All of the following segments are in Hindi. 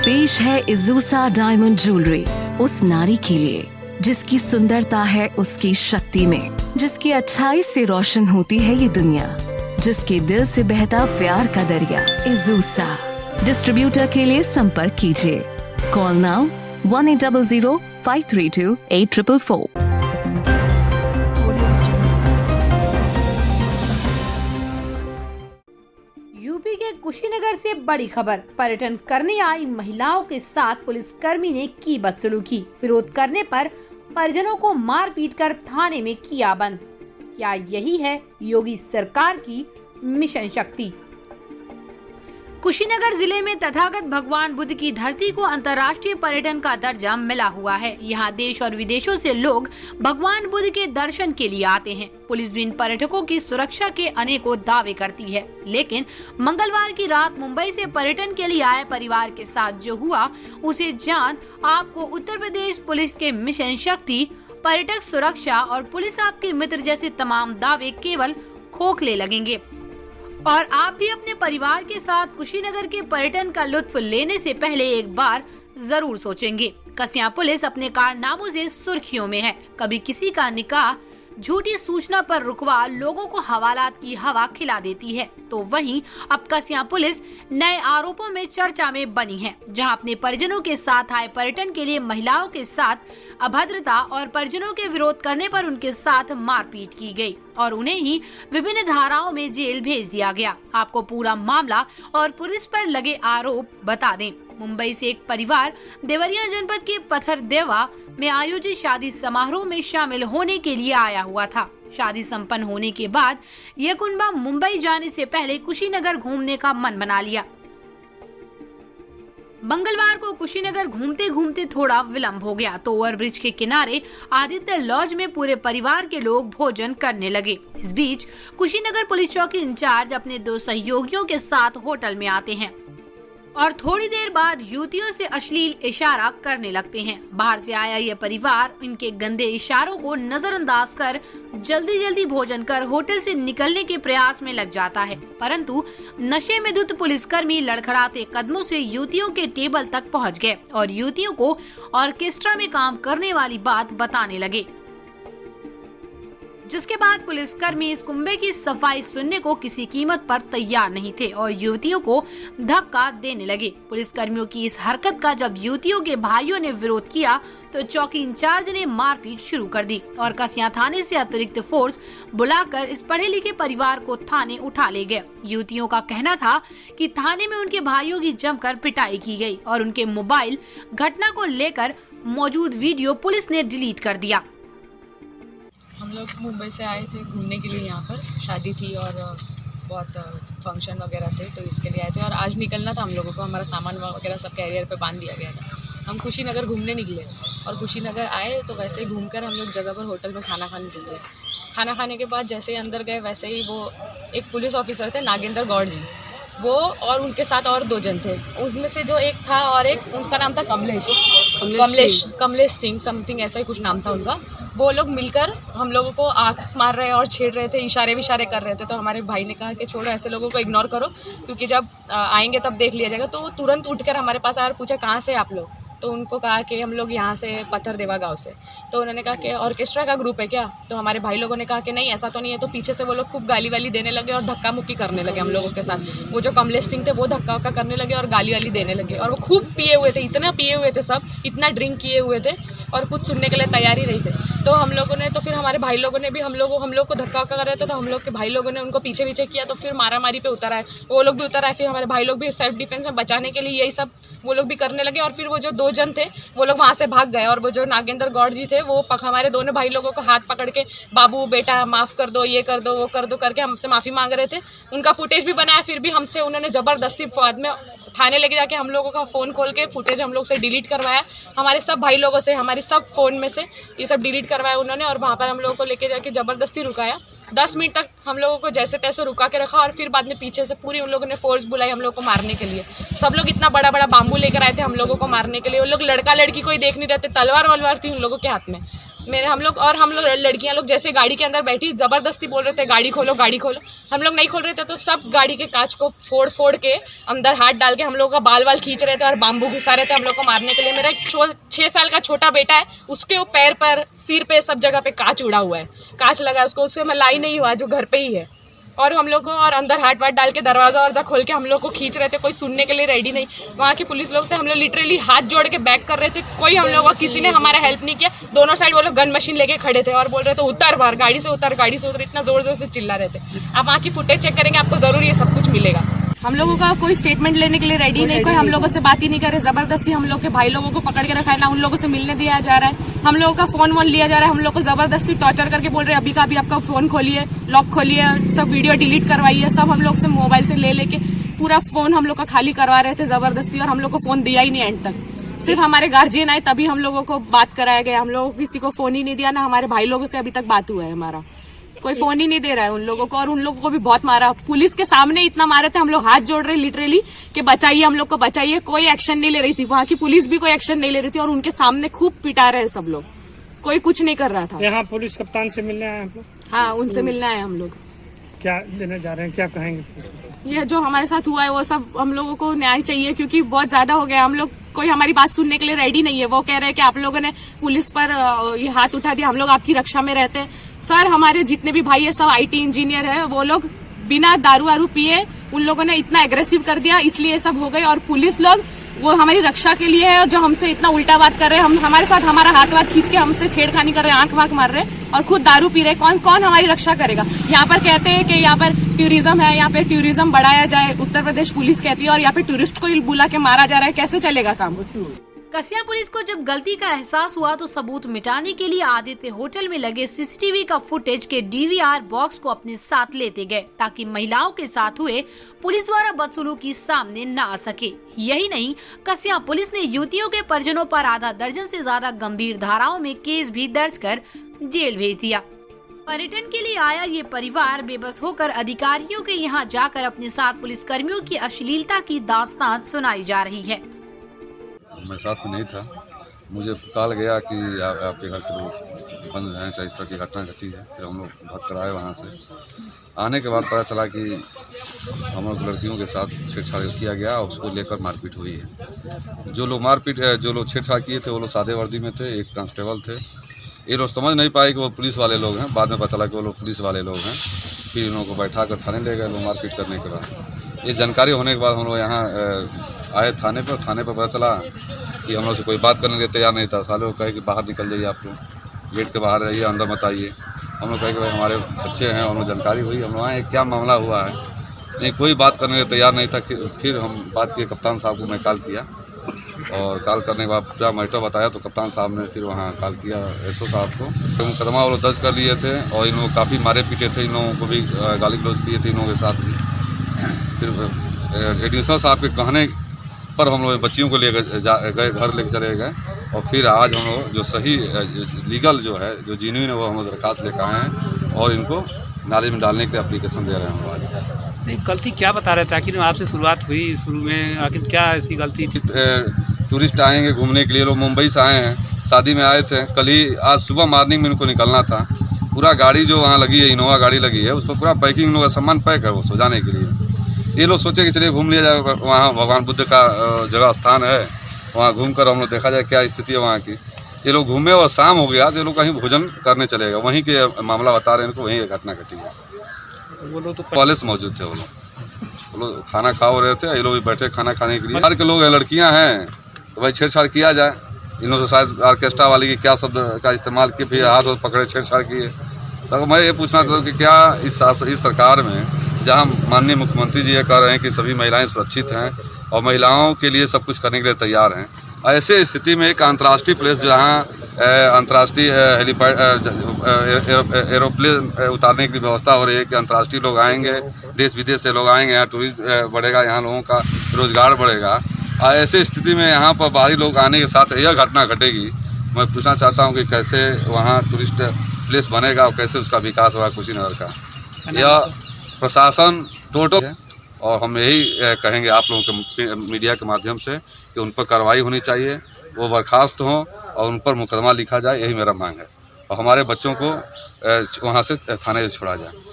पेश है इज़ूसा डायमंड ज्वेलरी उस नारी के लिए जिसकी सुंदरता है उसकी शक्ति में, जिसकी अच्छाई से रोशन होती है ये दुनिया, जिसके दिल से बहता प्यार का दरिया। इज़ूसा डिस्ट्रीब्यूटर के लिए संपर्क कीजिए। Call now 1800-532-8444। यूपी के कुशीनगर से बड़ी खबर। पर्यटन करने आई महिलाओं के साथ पुलिसकर्मी ने की बदसलूकी। विरोध करने पर परिजनों को मार पीट कर थाने में किया बंद। क्या यही है योगी सरकार की मिशन शक्ति? कुशीनगर जिले में तथागत भगवान बुद्ध की धरती को अंतर्राष्ट्रीय पर्यटन का दर्जा मिला हुआ है। यहाँ देश और विदेशों से लोग भगवान बुद्ध के दर्शन के लिए आते हैं। पुलिस भी इन पर्यटकों की सुरक्षा के अनेकों दावे करती है, लेकिन मंगलवार की रात मुंबई से पर्यटन के लिए आए परिवार के साथ जो हुआ उसे जान आपको उत्तर प्रदेश पुलिस के मिशन शक्ति, पर्यटक सुरक्षा और पुलिस आपके मित्र जैसे तमाम दावे केवल खोखले लगेंगे और आप भी अपने परिवार के साथ कुशीनगर के पर्यटन का लुत्फ लेने से पहले एक बार जरूर सोचेंगे। कसिया पुलिस अपने कारनामों से सुर्खियों में है। कभी किसी का निकाह झूठी सूचना पर रुकवा लोगों को हवालात की हवा खिला देती है, तो वहीं अब कसिया पुलिस नए आरोपों में चर्चा में बनी है, जहां अपने परिजनों के साथ आए पर्यटन के लिए महिलाओं के साथ अभद्रता और परिजनों के विरोध करने पर उनके साथ मारपीट की गई और उन्हें ही विभिन्न धाराओं में जेल भेज दिया गया। आपको पूरा मामला और पुलिस पर लगे आरोप बता दें। मुंबई से एक परिवार देवरिया जनपद के पथरदेवा में आयोजित शादी समारोह में शामिल होने के लिए आया हुआ था। शादी संपन्न होने के बाद यह कुनबा मुंबई जाने से पहले कुशीनगर घूमने का मन बना लिया। मंगलवार को कुशीनगर घूमते घूमते थोड़ा विलंब हो गया तो ओवरब्रिज के किनारे आदित्य लॉज में पूरे परिवार के लोग भोजन करने लगे। इस बीच कुशीनगर पुलिस चौकी इंचार्ज अपने 2 सहयोगियों के साथ होटल में आते हैं और थोड़ी देर बाद युवतियों से अश्लील इशारा करने लगते हैं। बाहर से आया यह परिवार इनके गंदे इशारों को नजरअंदाज कर जल्दी जल्दी भोजन कर होटल से निकलने के प्रयास में लग जाता है, परंतु नशे में धुत पुलिसकर्मी लड़खड़ाते कदमों से युवतियों के टेबल तक पहुंच गए और युवतियों को ऑर्केस्ट्रा में काम करने वाली बात बताने लगे, जिसके बाद पुलिसकर्मी इस कुंबे की सफाई सुनने को किसी कीमत पर तैयार नहीं थे और युवतियों को धक्का देने लगे। पुलिसकर्मियों की इस हरकत का जब युवतियों के भाइयों ने विरोध किया तो चौकी इंचार्ज ने मारपीट शुरू कर दी और कसिया थाने से अतिरिक्त फोर्स बुलाकर इस पढ़े लिखे परिवार को थाने उठा ले गए। युवतियों का कहना था कि थाने में उनके भाइयों की जमकर पिटाई की गई और उनके मोबाइल घटना को लेकर मौजूद वीडियो पुलिस ने डिलीट कर दिया। हम लोग मुंबई से आए थे घूमने के लिए, यहाँ पर शादी थी और बहुत फंक्शन वगैरह थे, तो इसके लिए आए थे और आज निकलना था हम लोगों को। हमारा सामान वगैरह सब कैरियर पे बांध दिया गया था। हम कुशीनगर घूमने निकले और कुशीनगर आए तो वैसे ही घूमकर हम लोग जगह पर होटल में खाना खाने रुके। खाना खाने के बाद जैसे ही अंदर गए वैसे ही वो एक पुलिस ऑफिसर थे नागेंद्र गौड़ जी, वो और उनके साथ और 2 जन थे। उसमें से जो एक था और एक उनका नाम था कमलेश सिंह समथिंग, ऐसा ही कुछ नाम था उनका। वो लोग मिलकर हम लोगों को आँख मार रहे और छेड़ रहे थे, इशारे कर रहे थे। तो हमारे भाई ने कहा कि छोड़ो, ऐसे लोगों को इग्नोर करो, क्योंकि जब आएंगे तब देख लिया जाएगा। तो वो तुरंत उठकर हमारे पास आया और पूछा कहाँ से आप लोग? तो उनको कहा कि हम लोग यहाँ से पत्थरदेवा गांव से। तो उन्होंने कहा कि ऑर्केस्ट्रा का ग्रुप है क्या? तो हमारे भाई लोगों ने कहा कि नहीं ऐसा तो नहीं है। तो पीछे से वो लोग खूब गाली वाली देने लगे और धक्का मुक्की करने लगे हम लोगों के साथ। वो जो कमलेश सिंह थे वो धक्का वक्का करने लगे और गाली वाली देने लगे और वो खूब पिए हुए थे, इतना पिए हुए थे सब, इतना ड्रिंक किए हुए थे और कुछ सुनने के लिए तैयार ही नहीं थे। तो हम लोगों ने तो फिर हमारे भाई लोगों ने भी हम लोग को धक्का वक्का कर रहे थे, तो हम लोग के भाई लोगों ने उनको पीछे किया। तो फिर मारामारी पे उतर आए, वो लोग भी उतर आए। फिर हमारे भाई लोग भी सेल्फ डिफेंस में बचाने के लिए यही सब वो लोग भी करने लगे और फिर वो जो 2 जन थे वो लोग वहाँ से भाग गए और वो जो नागेंद्र गौड़ जी थे वो हमारे दोनों भाई लोगों को हाथ पकड़ के बाबू बेटा माफ़ कर दो, ये कर दो, वो कर दो करके हमसे माफ़ी मांग रहे थे। उनका फुटेज भी बनाया, फिर भी हमसे उन्होंने ज़बरदस्ती बाद में थाने लेके जाके हम लोगों का फ़ोन खोल के फुटेज हम लोग से डिलीट करवाया। हमारे सब भाई लोगों से, हमारे सब फ़ोन में से ये सब डिलीट करवाया उन्होंने और वहाँ पर हम लोगों को लेके जाके ज़बरदस्ती रुकाया। 10 मिनट तक हम लोगों को जैसे तैसे रुका के रखा और फिर बाद में पीछे से पूरी उन लोगों ने फोर्स बुलाई हम लोगों को मारने के लिए। सब लोग इतना बड़ा बड़ा बाम्बू लेकर आए थे हम लोगों को मारने के लिए। वो लोग लड़का लड़की कोई देख नहीं रहे थे, तलवार वलवार थी उन लोगों के हाथ में। हम लोग लड़कियां लोग जैसे गाड़ी के अंदर बैठी ज़बरदस्ती बोल रहे थे गाड़ी खोलो गाड़ी खोलो। हम लोग नहीं खोल रहे थे तो सब गाड़ी के कांच को फोड़ के अंदर हाथ डाल के हम लोग का बाल खींच रहे थे और बाम्बू घुसा रहे थे हम लोग को मारने के लिए। मेरा 6 साल का छोटा बेटा है, उसके पैर पर, सिर पे, सब जगह पे कांच उड़ा हुआ है, कांच लगा है उसको, उससे मैं लाई नहीं हुआ जो घर पे ही है। और हम लोग को और अंदर हाथ डाल के दरवाज़ा खोल के हम लोग को खींच रहे थे, कोई सुनने के लिए रेडी नहीं। वहाँ की पुलिस लोग से हम लोग लिटरली हाथ जोड़ के बैक कर रहे थे, कोई हम लोग को किसी ने हमारा हेल्प नहीं किया। दोनों साइड वो लोग गन मशीन लेके खड़े थे और बोल रहे थे उतर बाहर, गाड़ी से उतर, गाड़ी से उतर, इतना जोर जोर से चिल्ला रहे थे। आप वहाँ की फुटेज चेक करेंगे, आपको जरूर ये सब कुछ मिलेगा। हम लोगों का कोई स्टेटमेंट लेने के लिए रेडी नहीं, कोई हम लोगों से बात ही नहीं करे। जबरदस्ती हम लोग के भाई लोगों को पकड़ के रखा है, ना उन लोगों से मिलने दिया जा रहा है। हम लोगों का फोन वोन लिया जा रहा है, हम लोग को जबरदस्ती टॉर्चर करके बोल रहे हैं अभी का अभी आपका फोन खोलिए, लॉक खोलिए, सब वीडियो डिलीट करवाइए। सब हम लोग से मोबाइल से लेके पूरा फोन हम लोग का खाली करवा रहे थे जबरदस्ती, और हम लोग को फोन दिया ही नहीं एंड तक। सिर्फ हमारे गार्जियन आए तभी हम लोगों को बात कराया गया। हम लोगों को किसी को फोन ही नहीं दिया, ना हमारे भाई लोगों से अभी तक बात हुआ है। हमारा कोई फोन ही नहीं दे रहा है उन लोगों को, और उन लोगों को भी बहुत मारा। पुलिस के सामने इतना मारे थे, हम लोग हाथ जोड़ रहे लिटरली कि बचाइए, हम लोग को बचाइए। कोई एक्शन नहीं ले रही थी, वहाँ की पुलिस भी कोई एक्शन नहीं ले रही थी, और उनके सामने खूब पिटा रहे सब लोग, कोई कुछ नहीं कर रहा था। यहाँ पुलिस कप्तान से मिलने आए हम लोग? हाँ, उनसे मिलने आए हम लोग। क्या देने जा रहे हैं, क्या कहेंगे? ये जो हमारे साथ हुआ है वो सब हम लोगों को न्याय चाहिए, क्योंकि बहुत ज्यादा हो गया। हम लोग कोई हमारी बात सुनने के लिए रेडी नहीं है। वो कह रहे हैं कि आप लोगों ने पुलिस पर ये हाथ उठा दिया, हम लोग आपकी रक्षा में रहते हैं। सर, हमारे जितने भी भाई है सब IT इंजीनियर है, वो लोग बिना दारू वारू पिए उन लोगों ने इतना एग्रेसिव कर दिया, इसलिए सब हो गई। और पुलिस लोग वो हमारी रक्षा के लिए है, और जो हमसे इतना उल्टा बात कर रहे हैं, हमारे साथ हमारा हाथ खींच के हमसे छेड़खानी कर रहे हैं, आंख वाँख मार रहे हैं, और खुद दारू पी रहे हैं। कौन हमारी रक्षा करेगा? यहाँ पर कहते हैं कि यहाँ पर टूरिज्म है, यहाँ पे टूरिज्म बढ़ाया जाए, उत्तर प्रदेश पुलिस कहती है, और यहाँ पे टूरिस्ट को बुला के मारा जा रहा है। कैसे चलेगा काम? कसिया पुलिस को जब गलती का एहसास हुआ तो सबूत मिटाने के लिए आदित्य होटल में लगे CCTV का फुटेज के DVR बॉक्स को अपने साथ लेते गए, ताकि महिलाओं के साथ हुए पुलिस द्वारा बदसलूकी सामने न आ सके। यही नहीं, कसिया पुलिस ने युवतियों के परिजनों पर आधा दर्जन से ज्यादा गंभीर धाराओं में केस भी दर्ज कर जेल भेज दिया। पर्यटन के लिए आया ये परिवार बेबस होकर अधिकारियों के यहाँ जाकर अपने साथ पुलिसकर्मियों की अश्लीलता की दास्तान सुनाई जा रही है। मैं साथ में नहीं था, मुझे कॉल गया कि आपके घर के लोग बंद हैं, इस तरह की घटना घटी है। फिर हम लोग भाग कर आए वहाँ से। आने के बाद पता चला कि हम लोग लड़कियों के साथ छेड़छाड़ किया गया और उसको लेकर मारपीट हुई है। जो लोग छेड़छाड़ किए थे वो लोग सादे वर्दी में थे, एक कांस्टेबल थे। ये लोग समझ नहीं पाए कि वो पुलिस वाले लोग हैं, बाद में पता चला कि वो लोग पुलिस वाले लोग हैं। फिर इन लोगों को बैठा कर थाने ले गए लोग मारपीट करने के बाद। ये जानकारी होने के बाद हम लोग यहाँ आए थाने पर पता चला कि हम लोग से कोई बात करने के लिए तैयार नहीं था। साले को कहे कि बाहर निकल जाइए, आप लोग गेट के बाहर रहिए, अंदर मत आइए। हम लोग कहे कि भाई हमारे बच्चे हैं, हम लोग जानकारी हुई, हम लोग आए क्या मामला हुआ है। नहीं, कोई बात करने के लिए तैयार नहीं था। फिर हम बात किए, कप्तान साहब को मैं कॉल किया, और कॉल करने के बाद क्या मैटर बताया तो कप्तान साहब ने फिर वहाँ कॉल किया SO साहब को। तो मुकदमा वो लोग दर्ज कर लिए थे, और इन लोग काफ़ी मारे पीटे थे, इन लोगों को भी गाली गलौज किए थे इन लोगों के साथ भी। फिर एडिशनल साहब के कहने पर हम लोग बच्चियों को लेकर गए, घर लेकर चले गए। और फिर आज हम लोग जो सही लीगल जो है, जो जेन्युइन है, वो हम लोग दरखास्त लेकर आए हैं और इनको नाले में डालने के लिए एप्लीकेशन दे रहे हैं हम आज। नहीं, गलती क्या बता रहे थे? आखिर आपसे शुरुआत हुई, शुरू में आखिर क्या ऐसी गलती थी? टूरिस्ट आएंगे घूमने के लिए, लोग मुंबई से आए हैं, शादी में आए थे। कल ही आज सुबह मॉर्निंग में इनको निकलना था। पूरा गाड़ी जो वहाँ लगी है, इनोवा गाड़ी लगी है, उस पर पूरा पैकिंग लोग का सामान पैक है वो सो जाने के लिए। ये लोग सोचे कि चलिए घूम लिया जाए, वहाँ भगवान बुद्ध का जगह स्थान है, वहाँ घूम कर हम लोग देखा जाए क्या स्थिति है वहाँ की। ये लोग घूमे और शाम हो गया तो ये लोग कहीं भोजन करने चले गए। वहीं के मामला बता रहे हैं इनको, वहीं घटना घटी है। वो लोग तो पहले से मौजूद थे, वो लोग खाना खा रहे थे। ये लोग भी बैठे खाना खाने के लिए। बाहर के लोग हैं, लड़कियाँ हैं, तो भाई छेड़छाड़ किया जाए। इन लोगों से शायद ऑर्केस्ट्रा वाली की क्या शब्द का इस्तेमाल किए, फिर हाथ पकड़े छेड़छाड़ किए। तो मैं ये पूछना चाहता हूँ कि क्या इस सरकार में, जहाँ माननीय मुख्यमंत्री जी ये कह रहे हैं कि सभी महिलाएं सुरक्षित हैं और महिलाओं के लिए सब कुछ करने के लिए तैयार हैं, ऐसे स्थिति में एक अंतर्राष्ट्रीय प्लेस जहाँ अंतर्राष्ट्रीय एरोप्लेन उतारने की व्यवस्था हो रही है कि अंतर्राष्ट्रीय लोग आएंगे, देश विदेश से लोग आएंगे, यहाँ टूरिस्ट बढ़ेगा, यहाँ लोगों का रोजगार बढ़ेगा। ऐसे स्थिति में यहाँ पर बाहरी लोग आने के साथ यह घटना घटेगी। मैं पूछना चाहता हूँ कि कैसे वहाँ टूरिस्ट प्लेस बनेगा और कैसे उसका विकास होगा कुशीनगर का। यह प्रशासन टोटल है, और हम यही कहेंगे आप लोगों के मीडिया के माध्यम से कि उन पर कार्रवाई होनी चाहिए, वो बर्खास्त हों और उन पर मुकदमा लिखा जाए, यही मेरा मांग है। और हमारे बच्चों को वहाँ से थाने छोड़ा जाए।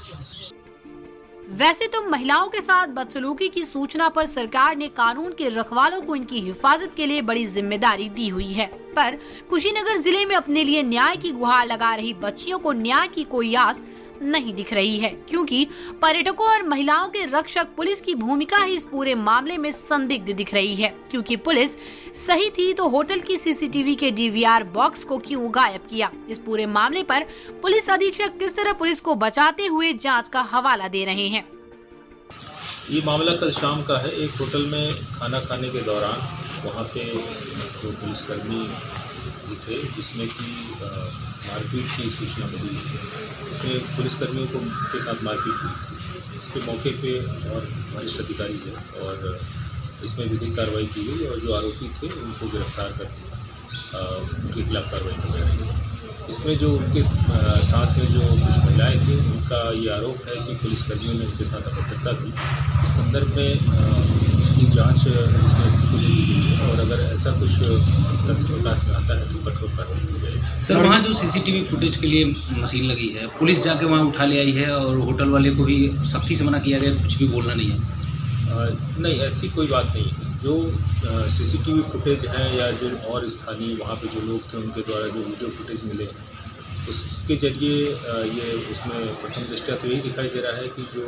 वैसे तो महिलाओं के साथ बदसलूकी की सूचना पर सरकार ने कानून के रखवालों को इनकी हिफाजत के लिए बड़ी जिम्मेदारी दी हुई है, पर कुशीनगर जिले में अपने लिए न्याय की गुहार लगा रही बच्चियों को न्याय की कोई आस नहीं दिख रही है, क्योंकि पर्यटकों और महिलाओं के रक्षक पुलिस की भूमिका ही इस पूरे मामले में संदिग्ध दिख रही है। क्योंकि पुलिस सही थी तो होटल की सीसीटीवी के डीवीआर बॉक्स को क्यों गायब किया? इस पूरे मामले पर पुलिस अधीक्षक किस तरह पुलिस को बचाते हुए जांच का हवाला दे रहे हैं। ये मामला कल शाम का है। एक होटल में खाना खाने के दौरान वहाँ पे दो पुलिसकर्मी थे जिसमें कि मारपीट की सूचना मिली। इसमें पुलिसकर्मियों के साथ मारपीट हुई थी। इस पर मौके पे और वरिष्ठ अधिकारी है और इसमें विधिक कार्रवाई की गई और जो आरोपी थे उनको गिरफ्तार कर उनके खिलाफ कार्रवाई की गई। इसमें जो उनके साथ में जो कुछ महिलाएं थी उनका ये आरोप है कि पुलिसकर्मियों ने उनके साथ अभद्रता की। इस संदर्भ में उसकी जांच पुलिस ने को ली गई है और अगर ऐसा कुछ तथ्य प्रकाश में आता है तो कठोर कार्रवाई की जाएगी। सर, वहाँ जो सीसीटीवी फुटेज के लिए मशीन लगी है, पुलिस जाके वहाँ उठा ले आई है और होटल वाले को भी सख्ती से मना किया गया, कुछ भी बोलना नहीं है। नहीं, ऐसी कोई बात नहीं है। जो सीसीटीवी फुटेज है या जो और स्थानीय वहाँ पे जो लोग थे उनके द्वारा जो वीडियो फुटेज मिले हैं उसके जरिए ये उसमें प्रथम दृष्टया तो यही दिखाई दे रहा है कि जो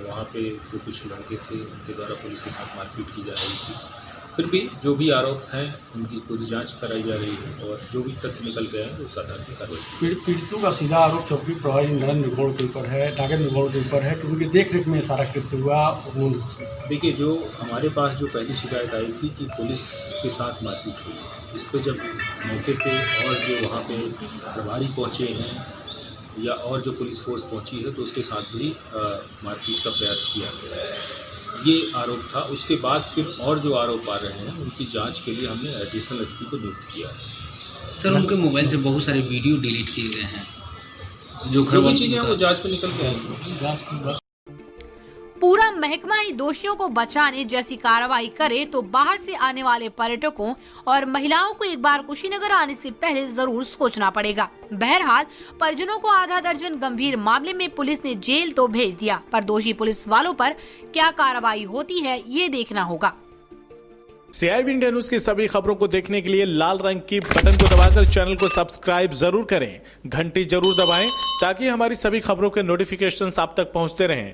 वहाँ पे जो कुछ लड़के थे उनके द्वारा पुलिस के साथ मारपीट की जा रही थी। फिर भी जो भी आरोप हैं उनकी पूरी जांच कराई जा रही है और जो भी तथ्य निकल गए हैं उस आधार पर कार्रवाई। पीड़ितों का सीधा आरोप चौकी प्रभारी नरेंद्र निगौड़ के ऊपर है, नागेंद्र निगौड़ के ऊपर है, क्योंकि देख रेख में सारा कृत्य हुआ। देखिए, जो हमारे पास जो पहली शिकायत आई थी कि पुलिस के साथ मारपीट हुई, इस पर जब मौके पे और जो वहाँ पे प्रभारी पहुँचे हैं या और जो पुलिस फोर्स पहुँची है तो उसके साथ भी मारपीट का प्रयास किया गया है। ये आरोप था। उसके बाद फिर और जो आरोप आ रहे हैं उनकी जांच के लिए हमने एडिशनल एसपी को नियुक्त किया है। सर, उनके मोबाइल से बहुत सारे वीडियो डिलीट किए गए हैं। जो भी चीज़ें हैं वो जांच में निकल के आएंगी। पूरा महकमा ही दोषियों को बचाने जैसी कार्रवाई करे तो बाहर से आने वाले पर्यटकों और महिलाओं को एक बार कुशीनगर आने से पहले जरूर सोचना पड़ेगा। बहरहाल परिजनों को आधा दर्जन गंभीर मामले में पुलिस ने जेल तो भेज दिया, पर दोषी पुलिस वालों पर क्या कार्रवाई होती है ये देखना होगा। CIB इंडिया न्यूज की सभी खबरों को देखने के लिए लाल रंग की बटन को दबाकर चैनल को सब्सक्राइब जरूर करें, घंटी जरूर दबाएं ताकि हमारी सभी खबरों के नोटिफिकेशंस आप तक पहुंचते रहें।